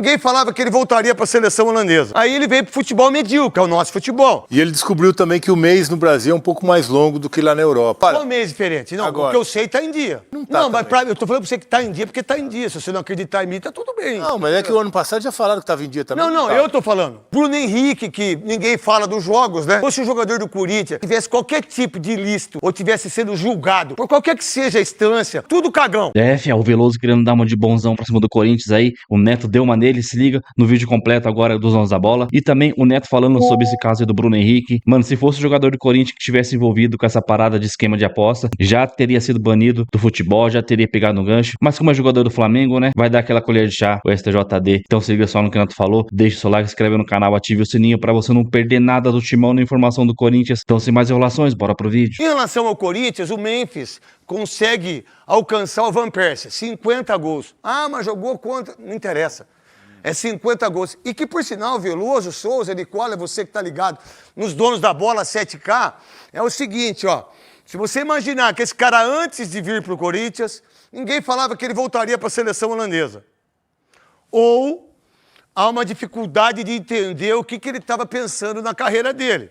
Ninguém falava que ele voltaria para a seleção holandesa. Aí ele veio para o futebol medíocre, é o nosso futebol. E ele descobriu também que o mês no Brasil é um pouco mais longo do que lá na Europa. Qual mês diferente? Não, agora, o que eu sei está em dia. Não, mas eu tô falando para você que está em dia porque está em dia. Se você não acreditar em mim, tá tudo bem. Não, mas é que o ano passado já falaram que estava em dia também. Não, eu tô falando. Bruno Henrique, que ninguém fala dos jogos, né? Se fosse um jogador do Corinthians, tivesse qualquer tipo de ilícito ou tivesse sendo julgado, por qualquer que seja a instância, tudo cagão. O Veloso querendo dar uma de bonzão pra cima do Corinthians aí. O Neto deu uma nele, se liga no vídeo completo agora dos Donos da Bola. E também o Neto falando sobre esse caso aí do Bruno Henrique. Mano, se fosse o jogador do Corinthians que tivesse envolvido com essa parada de esquema de aposta, já teria sido banido do futebol, já teria pegado no gancho. Mas como é jogador do Flamengo, né? Vai dar aquela colher de chá, o STJD. Então se liga só no que o Neto falou. Deixa o seu like, se inscreve no canal, ative o sininho pra você não perder nada do timão na informação do Corinthians. Então sem mais enrolações, bora pro vídeo. Em relação ao Corinthians, o Memphis consegue alcançar o Van Persie, 50 gols. Ah, mas jogou contra... Não interessa. É 50 gols. E que, por sinal, Veloso, Souza, Nicola, você que tá ligado nos Donos da Bola 7K, é o seguinte, ó. Se você imaginar que esse cara, antes de vir pro Corinthians, ninguém falava que ele voltaria para a seleção holandesa. Ou há uma dificuldade de entender o que ele estava pensando na carreira dele.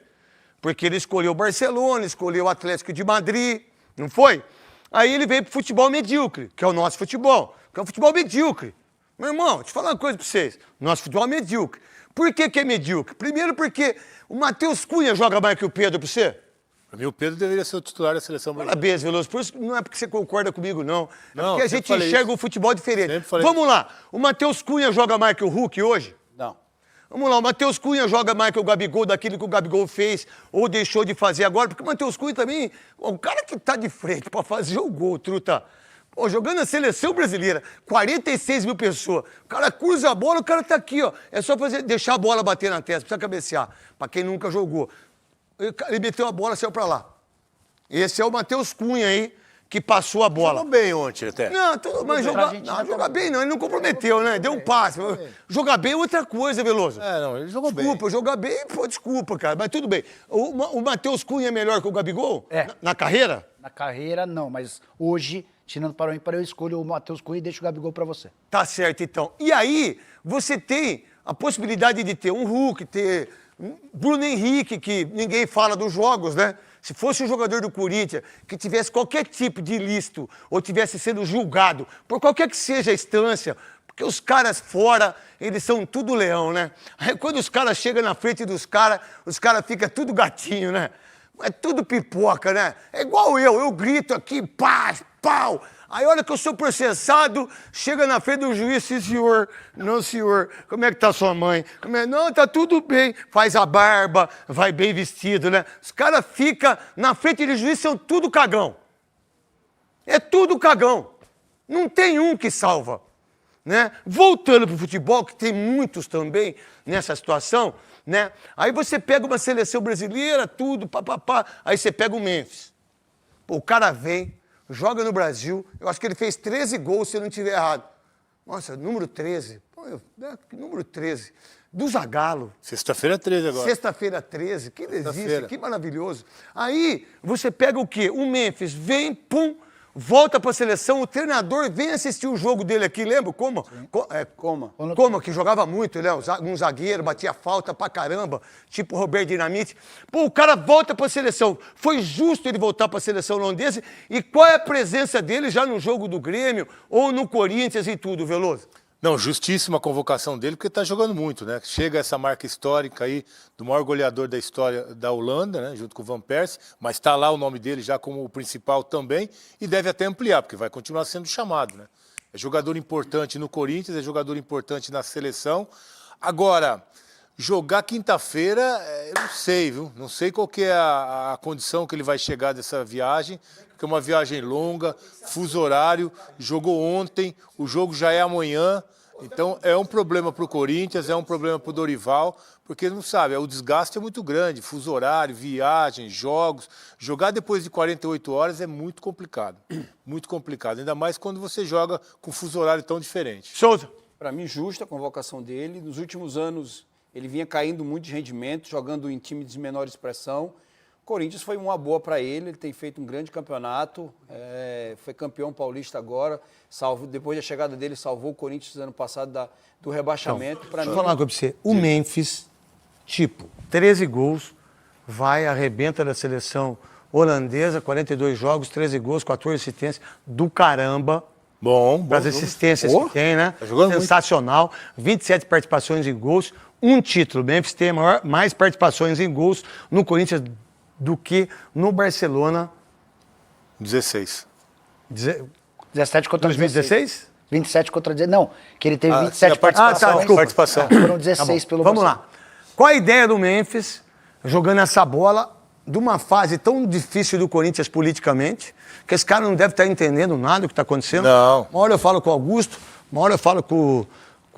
Porque ele escolheu o Barcelona, escolheu o Atlético de Madrid, não foi? Aí ele veio pro futebol medíocre, que é o nosso futebol, que é um futebol medíocre. Meu irmão, deixa eu falar uma coisa pra vocês. Nosso futebol é medíocre. Por que é medíocre? Primeiro porque o Matheus Cunha joga mais que o Pedro pra você. Para mim, o Pedro deveria ser o titular da seleção brasileira. Parabéns, Veloso. Por isso não é porque você concorda comigo, não. É porque a gente falei enxerga isso. o futebol diferente. Falei Vamos lá. O Matheus Cunha joga mais que o Hulk hoje? Não. Vamos lá, o Matheus Cunha joga mais que o Gabigol, daquilo que o Gabigol fez ou deixou de fazer agora, porque o Matheus Cunha também, o cara que tá de frente para fazer o gol, truta, pô, jogando a seleção brasileira, 46 mil pessoas, o cara cruza a bola, o cara tá aqui, ó, é só deixar a bola bater na testa, precisa cabecear, para quem nunca jogou. Ele meteu a bola, saiu para lá. Esse é o Matheus Cunha aí, que passou a bola. Jogou bem ontem até. Não, mas jogar bem não, ele não comprometeu, né? Deu um passe. Jogar bem é outra coisa, Veloso. Não, ele jogou bem. Desculpa, jogar bem, pô, desculpa, cara, mas tudo bem. O Matheus Cunha é melhor que o Gabigol? É. Na carreira? Na carreira, não, mas hoje, tirando para o ímpar, eu escolho o Matheus Cunha e deixo o Gabigol para você. Tá certo, então. E aí, você tem a possibilidade de ter um Hulk, ter um Bruno Henrique, que ninguém fala dos jogos, né? Se fosse um jogador do Corinthians que tivesse qualquer tipo de ilícito ou tivesse sendo julgado, por qualquer que seja a instância, porque os caras fora, eles são tudo leão, né? Aí quando os caras chegam na frente dos caras, os caras ficam tudo gatinho, né? É tudo pipoca, né? É igual eu grito aqui, pá, pau. Aí, olha que eu sou processado, chega na frente do juiz, sim, senhor, não, senhor, como é que tá sua mãe? Não, tá tudo bem, faz a barba, vai bem vestido, né? Os caras ficam na frente do juiz, são tudo cagão. É tudo cagão. Não tem um que salva, né? Voltando pro futebol, que tem muitos também nessa situação, né? Aí você pega uma seleção brasileira, tudo, papapá, aí você pega o Memphis. Pô, o cara vem, joga no Brasil, eu acho que ele fez 13 gols, se eu não estiver errado. Nossa, número 13. Pô, número 13. Do Zagallo. Sexta-feira 13 agora. Sexta-feira 13. Que delícia, que maravilhoso. Aí, você pega o quê? O Memphis vem, pum, volta para a seleção, o treinador vem assistir o jogo dele aqui, lembra? Coma, que jogava muito, né? Um zagueiro, batia falta pra caramba, tipo Roberto Dinamite. Pô, o cara volta para a seleção. Foi justo ele voltar para a seleção holandesa? E qual é a presença dele já no jogo do Grêmio ou no Corinthians e tudo, Veloso? Não, justíssima a convocação dele, porque está jogando muito, né? Chega essa marca histórica aí do maior goleador da história da Holanda, né? Junto com o Van Persie, mas está lá o nome dele já como o principal também e deve até ampliar, porque vai continuar sendo chamado, né? É jogador importante no Corinthians, é jogador importante na seleção. Agora, jogar quinta-feira, eu não sei, viu? Não sei qual que é a condição que ele vai chegar dessa viagem, porque é uma viagem longa, fuso horário, jogou ontem, o jogo já é amanhã, então é um problema para o Corinthians, é um problema para o Dorival, porque não sabe, o desgaste é muito grande, fuso horário, viagem, jogos, jogar depois de 48 horas é muito complicado, ainda mais quando você joga com fuso horário tão diferente. Souza. Para mim, justa a convocação dele, nos últimos anos ele vinha caindo muito de rendimento, jogando em times de menor expressão. Corinthians foi uma boa para ele tem feito um grande campeonato, foi campeão paulista agora, depois da chegada dele, salvou o Corinthians ano passado do rebaixamento. Deixa eu falar uma coisa pra você. O Memphis, 13 gols, arrebenta da seleção holandesa, 42 jogos, 13 gols, 14 assistências, do caramba. Bom. Para as assistências que tem, né? Tá jogando sensacional. 27 participações em gols, um título. O Memphis tem mais participações em gols no Corinthians do que no Barcelona. 16. 17 contra 2016? 27 contra 16. Não, que ele teve 27 sim, a participação. desculpa. Participação. Foram 16 pelo Vamos Barcelona. lá. Qual a ideia do Memphis jogando essa bola de uma fase tão difícil do Corinthians politicamente, que esse cara não deve estar entendendo nada do que está acontecendo? Não. Uma hora eu falo com o Augusto, uma hora eu falo com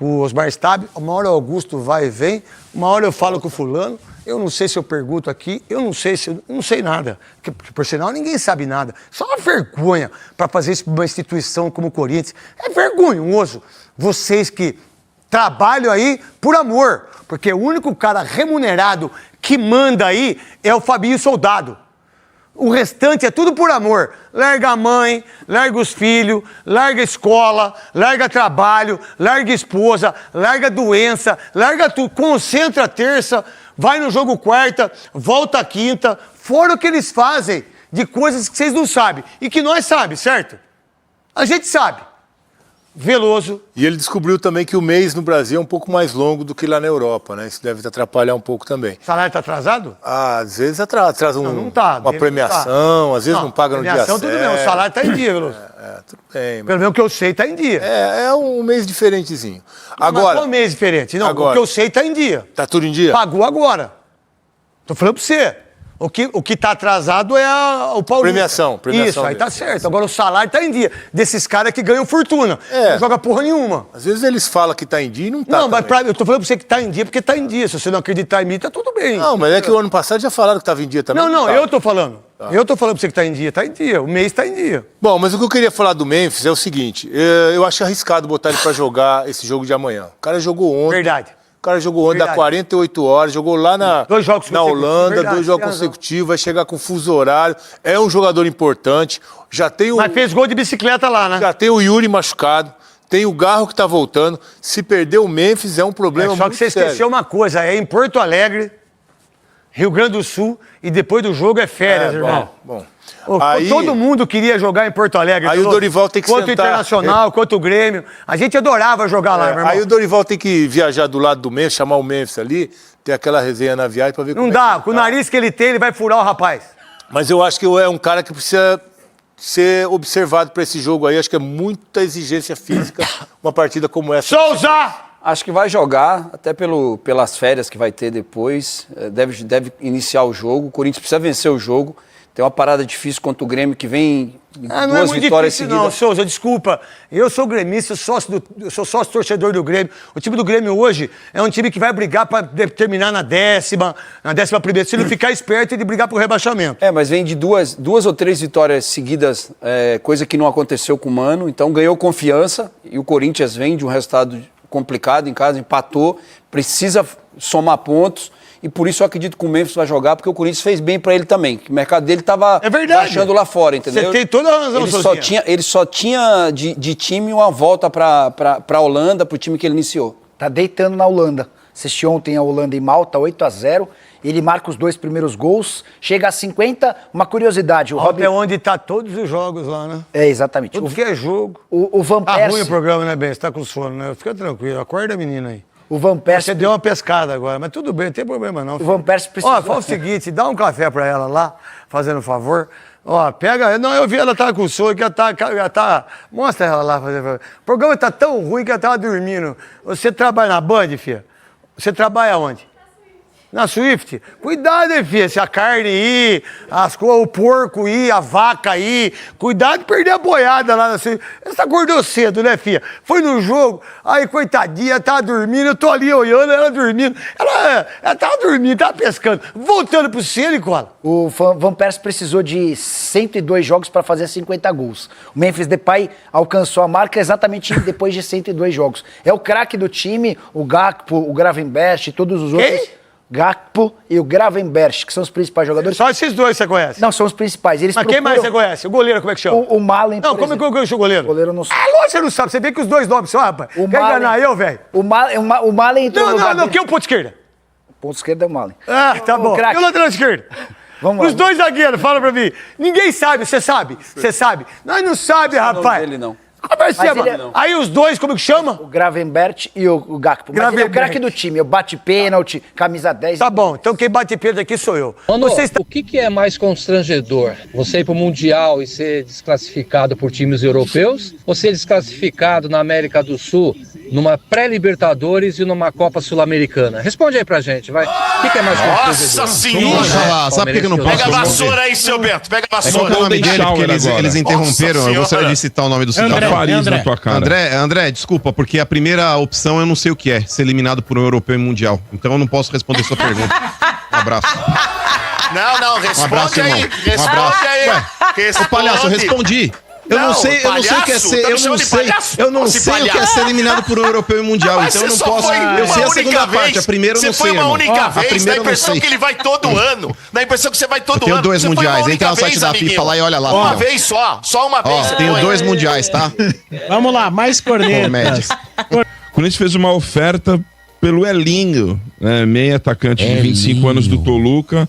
o Osmar Stab, uma hora o Augusto vai e vem, uma hora eu falo com o fulano, eu não sei se eu pergunto aqui, eu não sei nada. Porque, por sinal, ninguém sabe nada. Só uma vergonha para fazer isso para uma instituição como o Corinthians. É vergonhoso. Vocês que trabalham aí por amor, porque o único cara remunerado que manda aí é o Fabinho Soldado. O restante é tudo por amor. Larga a mãe, larga os filhos, larga a escola, larga trabalho, larga a esposa, larga a doença, larga tudo. Concentra a terça, vai no jogo quarta, volta a quinta. Fora o que eles fazem de coisas que vocês não sabem. E que nós sabemos, certo? A gente sabe. Veloso. E ele descobriu também que o mês no Brasil é um pouco mais longo do que lá na Europa, né? Isso deve atrapalhar um pouco também. O salário está atrasado? Às vezes atrasa não tá, uma premiação, às vezes não paga no dia certo. Premiação tudo bem, o salário está em dia, Veloso. Tudo bem. Pelo menos o que eu sei está em dia. É um mês diferentezinho. Mas Agora, qual mês diferente? Não, agora, o que eu sei está em dia. tá tudo em dia? Pagou agora. Tô falando pra você. O que tá atrasado é o Paulista. Premiação Isso, aí mesmo. tá certo. Agora o salário tá em dia. Desses caras que ganham fortuna. É. Não joga porra nenhuma. Às vezes eles falam que tá em dia e não tá. Não, mas também. eu tô falando pra você que tá em dia porque tá em dia. Se você não acreditar em mim, tá tudo bem. Não, mas é que o ano passado já falaram que tava em dia também. Não, tá. eu tô falando. Eu tô falando pra você que tá em dia. Tá em dia. O mês tá em dia. Bom, mas o que eu queria falar do Memphis é o seguinte. Eu acho arriscado botar ele pra jogar esse jogo de amanhã. O cara jogou ontem. Verdade. O cara jogou ontem, dá Verdade. 48 horas, jogou lá na 2 jogos na consecutivos, Holanda, verdade, 2 jogos tem razão. consecutivos, vai chegar com fuso horário. É um jogador importante. Já tem Mas fez gol de bicicleta lá, né? já tem o Yuri machucado, tem o Garro que tá voltando. Se perder o Memphis é um problema Só muito que você sério. esqueceu uma coisa. É em Porto Alegre, Rio Grande do Sul, e depois do jogo é férias, irmão. Bom. Todo mundo queria jogar em Porto Alegre. Aí o Dorival tem que quanto sentar. Internacional, quanto o Grêmio. A gente adorava jogar lá, meu irmão. Aí o Dorival tem que viajar do lado do Memphis, chamar o Memphis ali, ter aquela resenha na viagem pra ver Não como dá, é que com o nariz que ele tem, ele vai furar o rapaz. Mas eu acho que é um cara que precisa ser observado para esse jogo aí. Acho que é muita exigência física uma partida como essa. Souza! Acho que vai jogar, até pelas férias que vai ter depois. Deve iniciar o jogo. O Corinthians precisa vencer o jogo. Tem uma parada difícil contra o Grêmio que vem Não é duas muito vitórias difícil seguidas. não, Souza, desculpa. Eu sou gremista, eu sou sócio torcedor do Grêmio. O time do Grêmio hoje é um time que vai brigar para terminar na 11ª. Se ele ficar esperto, ele brigar pro rebaixamento. Mas vem de duas ou três vitórias seguidas, coisa que não aconteceu com o Mano. Então ganhou confiança e o Corinthians vem de um resultado complicado em casa, empatou, precisa somar pontos. E por isso eu acredito que o Memphis vai jogar, porque o Corinthians fez bem pra ele também. Que o mercado dele tava baixando lá fora, entendeu? Você tem toda a razão, Ele só tinha de time uma volta pra Holanda, pro time que ele iniciou. Tá deitando na Holanda. Assisti ontem a Holanda e Malta, 8-0. Ele marca os 2 primeiros gols, chega a 50. Uma curiosidade, o Robin... É onde tá todos os jogos lá, né? É, exatamente. Tudo que é jogo. O Van Tá Persie... ruim o programa, né, Ben? Você tá com sono, né? Fica tranquilo, acorda a menina aí. O Van Persie... Você deu uma pescada agora, mas tudo bem, não tem problema não. O Van Persie precisa... Ó, fala o seguinte, dá um café pra ela lá, fazendo um favor. Ó, pega... Não, eu vi ela tava com sono, que ela tá... Mostra ela lá, fazendo favor. O programa tá tão ruim que ela tava dormindo. Você trabalha na Band, filha? Você trabalha onde? Na Swift? Cuidado, hein, filha, se a carne ir, o porco ir, a vaca ir. Cuidado de perder a boiada lá na Swift. Você acordou cedo, né, filha? Foi no jogo, aí, coitadinha, tava dormindo, eu tô ali olhando, ela dormindo. Ela tava dormindo, tava pescando. Voltando pro cielo, Nicola. O Van Persie precisou de 102 jogos para fazer 50 gols. O Memphis Depay alcançou a marca exatamente depois de 102 jogos. É o craque do time, o Gakpo, o Gravenberch e todos os outros. Quem? Gakpo e o Gravenberch, que são os principais jogadores. Só esses dois você conhece. Não, são os principais. Eles Mas quem mais você conhece? O goleiro, como é que chama? O Malen, Não, por como é que exemplo. eu conheço o goleiro? O goleiro eu não sei. Ah, lógico que você não sabe. Você vê que os dois nomes são, rapaz. O Quer Malen- enganar eu, velho? O Malen entrou no lugar Não, dele. quem é o ponto esquerda? Ponto esquerdo é o Malen. Ah, tá Ô, bom. craque. E o lateral esquerdo? Vamos lá. Os dois zagueiros, fala pra mim. Ninguém sabe, você sabe? Você sabe? Nós não sabe, rapaz. dele, não. Conversa, Mas ele mano. Aí os dois, como que chama? O Gravenberch e o Gakpo. Mas ele é o Gravenberch. craque do time. Eu bate pênalti, camisa 10. Tá bom, então quem bate pênalti aqui sou eu. Mano, Você está... o que é mais constrangedor? Você ir pro Mundial e ser desclassificado por times europeus? Ou ser desclassificado na América do Sul numa pré-Libertadores e numa Copa Sul-Americana? Responde aí pra gente, vai. O que é mais constrangedor? Nossa senhora! Sabe por que eu não posso Pega a responder? vassoura aí, seu Bento. Pega a Qual vassoura. é o nome dele? Porque Shower eles agora. interromperam. Nossa Eu gostaria senhora. de citar o nome do André cidadão. Farias na tua cara. André, desculpa, porque a primeira opção eu não sei o que é, ser eliminado por um europeu em mundial. Então eu não posso responder sua pergunta. Um abraço. Não, Um abraço, responde aí. irmão. Um abraço. Responde aí. Ô, palhaço, eu respondi. Eu não sei o que é palhaço? ser. Tá me Eu não chamando de sei. palhaço? Eu não Esse sei o que é palhaço. ser eliminado por um europeu em mundial. Mas Então eu não você só posso. foi Eu sei a uma segunda única parte. A primeira eu não Você foi sei. uma irmão. única A vez, primeira dá a eu não impressão sei. que ele vai todo ano. Dá a impressão que você vai todo Eu tenho ano. dois Você foi uma mundiais. única Entra no site vez, da amiguinho. FIFA lá e olha lá. Uma filhão. vez só uma vez. Ó, você tenho foi. 2 mundiais, tá? Vamos lá, mais Comédia. cornetas. O Corinthians fez uma oferta pelo Elinho, né, meio atacante de 25 anos do Toluca.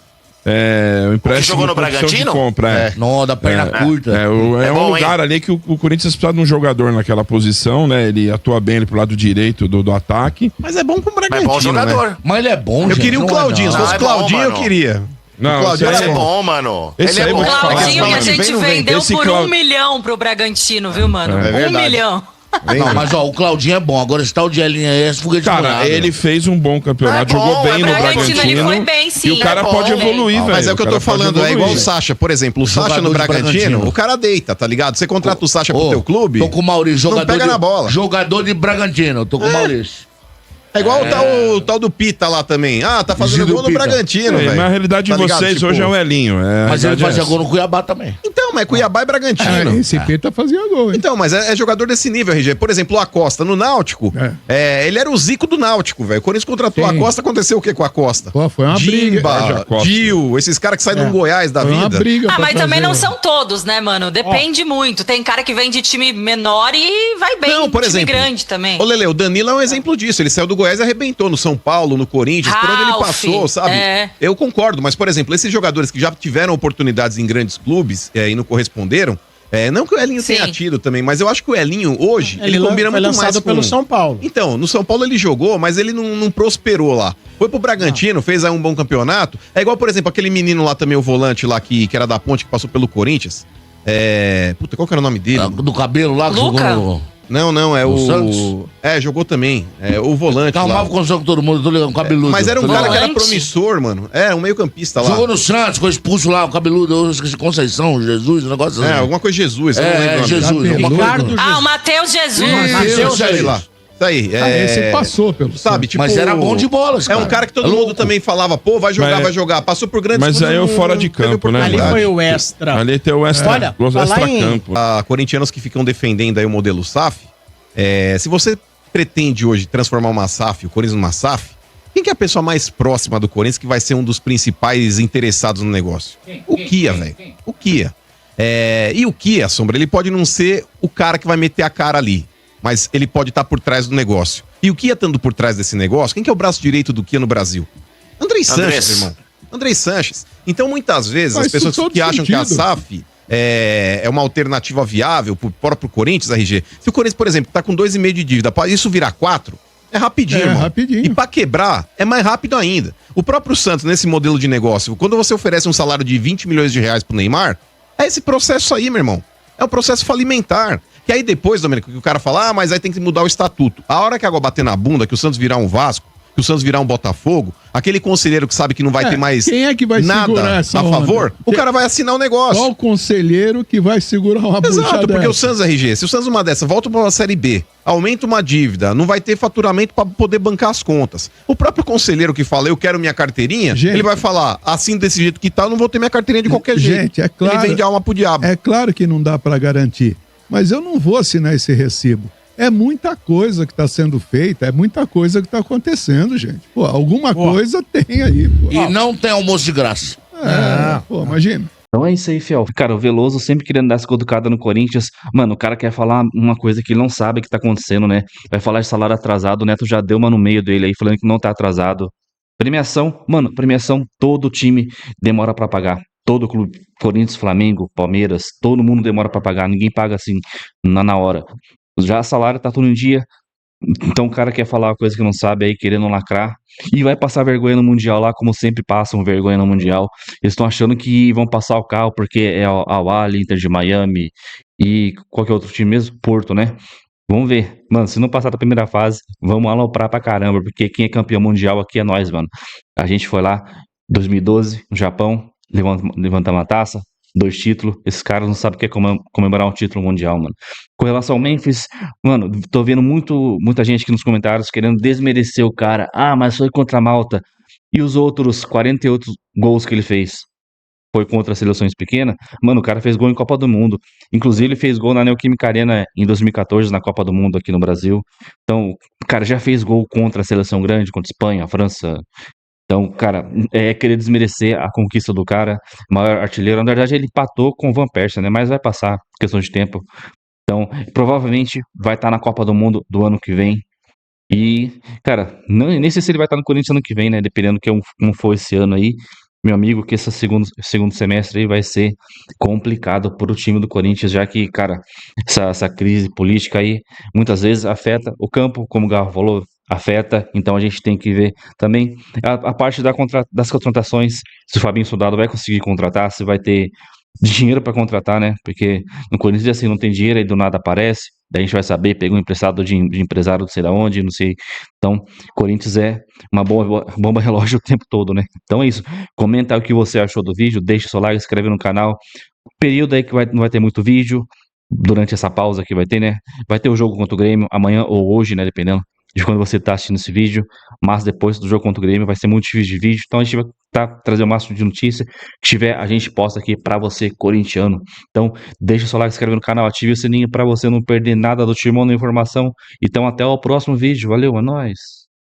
O empréstimo jogou no com opção de Bragantino? compra, Não, da perna curta. É É um bom, lugar ali que o Corinthians precisa de um jogador naquela posição, né? Ele atua bem ali pro lado direito do ataque. Mas é bom pro Mas é Bragantino, bom jogador. né? Mas ele é bom, Eu gente, queria o não é Claudinho. Se não. fosse Ah, é bom, Claudinho, eu mano. queria. Não, Claudinho esse Ele aí é bom, mano. Esse Ele é aí bom. eu vou te falar. Claudinho que a Esse gente vem, não vem. vendeu Esse por Clau- 1 milhão pro Bragantino, viu, mano? É 1 verdade. milhão. Não, mas ó, o Claudinho é bom. Agora esse tal de Elinho é esse foguete Cara, molhado. ele fez um bom campeonato, É bom, jogou bem é no Bragantino, Bragantino. ele foi bem, sim. E o cara É bom, pode evoluir, velho. velho. Mas é o que eu cara tô pode falando, é igual o evoluir. Sacha, por exemplo. O Sacha Jogador no de Bragantino, Bragantino. o cara deita, tá ligado? Você contrata o Sacha pro Ô, teu clube, Tô com o Maurício, não jogador pega na bola. Jogador de Bragantino, tô com o Maurício. É igual o tal do Pita lá também. Ah, tá fazendo Gil gol no Pita. Bragantino, velho. Mas a realidade Tá de ligado? vocês Tipo, hoje é o Elinho. Mas ele fazia fazia gol no Cuiabá também. Então, mas Cuiabá e Bragantino. Esse Pita fazia gol, hein? Então, mas é jogador desse nível, RG. Por exemplo, o Acosta no Náutico, ele era o Zico do Náutico, velho. O Corinthians contratou o Acosta, aconteceu o que com o Acosta? Pô, foi uma briga. Dimba, Acosta. Dil, esses caras que saem do Goiás da Foi uma vida. briga Ah, pra mas também trazer, não né? são todos, né, mano? Depende muito. Tem cara que vem de time menor e vai bem. Não, por time exemplo, grande também. Ô, Lele, o Danilo é um exemplo disso. Ele saiu do Goiás e arrebentou no São Paulo, no Corinthians, por onde ele Ralf, passou, sabe? é. Eu concordo, mas, por exemplo, esses jogadores que já tiveram oportunidades em grandes clubes e não corresponderam, não que o Elinho Sim. tenha tido também, mas eu acho que o Elinho hoje, ele combina foi muito mais lançado com... pelo São Paulo. Então, no São Paulo ele jogou, mas ele não prosperou lá. Foi pro Bragantino, fez aí um bom campeonato. É igual, por exemplo, aquele menino lá também, o volante lá, que era da Ponte, que passou pelo Corinthians. Puta, qual que era o nome dele? Do cabelo lá que Luca? jogou no... Não, é O o... Santos? Jogou também. O volante lá. Calmava confusão com todo mundo, tô ligando, cabeludo. Mas era um Tô cara ligado. que era Volante? promissor, mano. Um meio campista lá. Jogou no Santos, foi expulso lá, o cabeludo, eu esqueci, Conceição, Jesus, um negócio assim. Alguma coisa Jesus, eu não lembro o nome. Jesus. Ricardo Ah, o Matheus Jesus. Isso aí lá. Isso aí. Esse passou pelo Sabe, tipo... Mas era bom de bolas, É um cara que todo mundo também falava, pô, vai jogar, Mas- vai jogar. Passou por grandes Mas aí é o não fora de teve campo, né? oportunidade. Ali foi o extra. Ali tem o extra, Olha, o falar extra em- campo. Corintianos que ficam defendendo aí o modelo SAF, se você pretende hoje transformar uma SAF, o Corinthians numa SAF, quem que é a pessoa mais próxima do Corinthians que vai ser um dos principais interessados no negócio? O Kia, velho. O Kia. E o Kia, Sombra, ele pode não ser o cara que vai meter a cara ali, mas ele pode estar por trás do negócio. E o Kia estando por trás desse negócio, quem que é o braço direito do Kia no Brasil? Andrei Sanches, irmão. Andrei Sanches. Então, muitas vezes, Faz as pessoas todo que acham que a sentido. SAF é uma alternativa viável pro próprio Corinthians, RG. Se o Corinthians, por exemplo, tá com 2,5 de dívida, pode isso virar 4, é rapidinho, irmão. rapidinho. E pra quebrar, é mais rápido ainda. O próprio Santos, nesse modelo de negócio, quando você oferece um salário de 20 milhões de reais pro Neymar, é esse processo aí, meu irmão. É um processo falimentar. Que aí depois, Domênico, que o cara fala, mas aí tem que mudar o estatuto. A hora que a água bater na bunda, que o Santos virar um Vasco, que o Santos virar um Botafogo, aquele conselheiro que sabe que não vai ter mais Quem é que vai segurar nada essa a favor, onda? o cara vai assinar o negócio. Qual o conselheiro que vai segurar uma bucha Exato, porque dessa? o Santos RG, se o Santos uma dessa volta para uma Série B, aumenta uma dívida, não vai ter faturamento para poder bancar as contas. O próprio conselheiro que fala, eu quero minha carteirinha, Gente. ele vai falar, assim desse jeito que tá, eu não vou ter minha carteirinha de qualquer jeito. Gente, é claro. Ele vende alma pro diabo. É claro que não dá pra garantir, mas eu não vou assinar esse recibo. É muita coisa que está sendo feita, é muita coisa que está acontecendo, gente. Pô, alguma coisa tem aí, pô. E não tem almoço de graça. Pô, imagina. Então é isso aí, fiel. Cara, o Veloso sempre querendo dar essa cutucada no Corinthians. Mano, o cara quer falar uma coisa que ele não sabe que tá acontecendo, né? Vai falar de salário atrasado, o Neto já deu uma no meio dele aí, falando que não tá atrasado. Premiação, mano, premiação, todo time demora pra pagar. Todo clube, Corinthians, Flamengo, Palmeiras, todo mundo demora pra pagar. Ninguém paga assim, na hora. Já salário tá tudo em dia. Então o cara quer falar uma coisa que não sabe aí, querendo lacrar. E vai passar vergonha no Mundial lá, como sempre passam vergonha no Mundial. Eles estão achando que vão passar o carro porque é a Al-Ahly, Inter de Miami e qualquer outro time mesmo, Porto, né? Vamos ver. Mano, se não passar da primeira fase, vamos aloprar pra caramba, porque quem é campeão mundial aqui é nós, mano. A gente foi lá, 2012, no Japão, levantamos a taça, 2 títulos. Esses caras não sabem o que é comemorar um título mundial, mano. Com relação ao Memphis, mano, tô vendo muita gente aqui nos comentários querendo desmerecer o cara. Ah, mas foi contra a Malta. E os outros 48 gols que ele fez? Foi contra seleções pequenas? Mano, o cara fez gol em Copa do Mundo. Inclusive, ele fez gol na Neoquímica Arena em 2014, na Copa do Mundo aqui no Brasil. Então, o cara já fez gol contra a seleção grande, contra a Espanha, a França. Então, cara, é querer desmerecer a conquista do cara, maior artilheiro. Na verdade, ele empatou com o Van Persie, né? Mas vai passar, questão de tempo. Então, provavelmente vai estar na Copa do Mundo do ano que vem. E, cara, nem sei se ele vai estar no Corinthians ano que vem, né? Dependendo como for esse ano aí. Meu amigo, que esse segundo semestre aí vai ser complicado para o time do Corinthians, já que, cara, essa crise política aí muitas vezes afeta o campo, como o Garro falou, afeta. Então a gente tem que ver também a parte das contratações, se o Fabinho Soldado vai conseguir contratar, se vai ter dinheiro para contratar, né? Porque no Corinthians assim não tem dinheiro e do nada aparece. Daí a gente vai saber, pegou um emprestado de empresário não sei da onde, não sei. Então, Corinthians é uma bomba relógio o tempo todo, né? Então é isso. Comenta o que você achou do vídeo, deixa o seu like, inscreve no canal. Período aí que não vai ter muito vídeo, durante essa pausa que vai ter, né? Vai ter o jogo contra o Grêmio amanhã ou hoje, né? Dependendo de quando você tá assistindo esse vídeo. Mas depois do jogo contra o Grêmio vai ser muito difícil de vídeo. Então a gente vai trazer o máximo de notícia que tiver, a gente posta aqui pra você, corintiano. Então deixa o seu like, se inscreve no canal, ative o sininho pra você não perder nada do Timão na informação. Então até o próximo vídeo. Valeu, é nóis!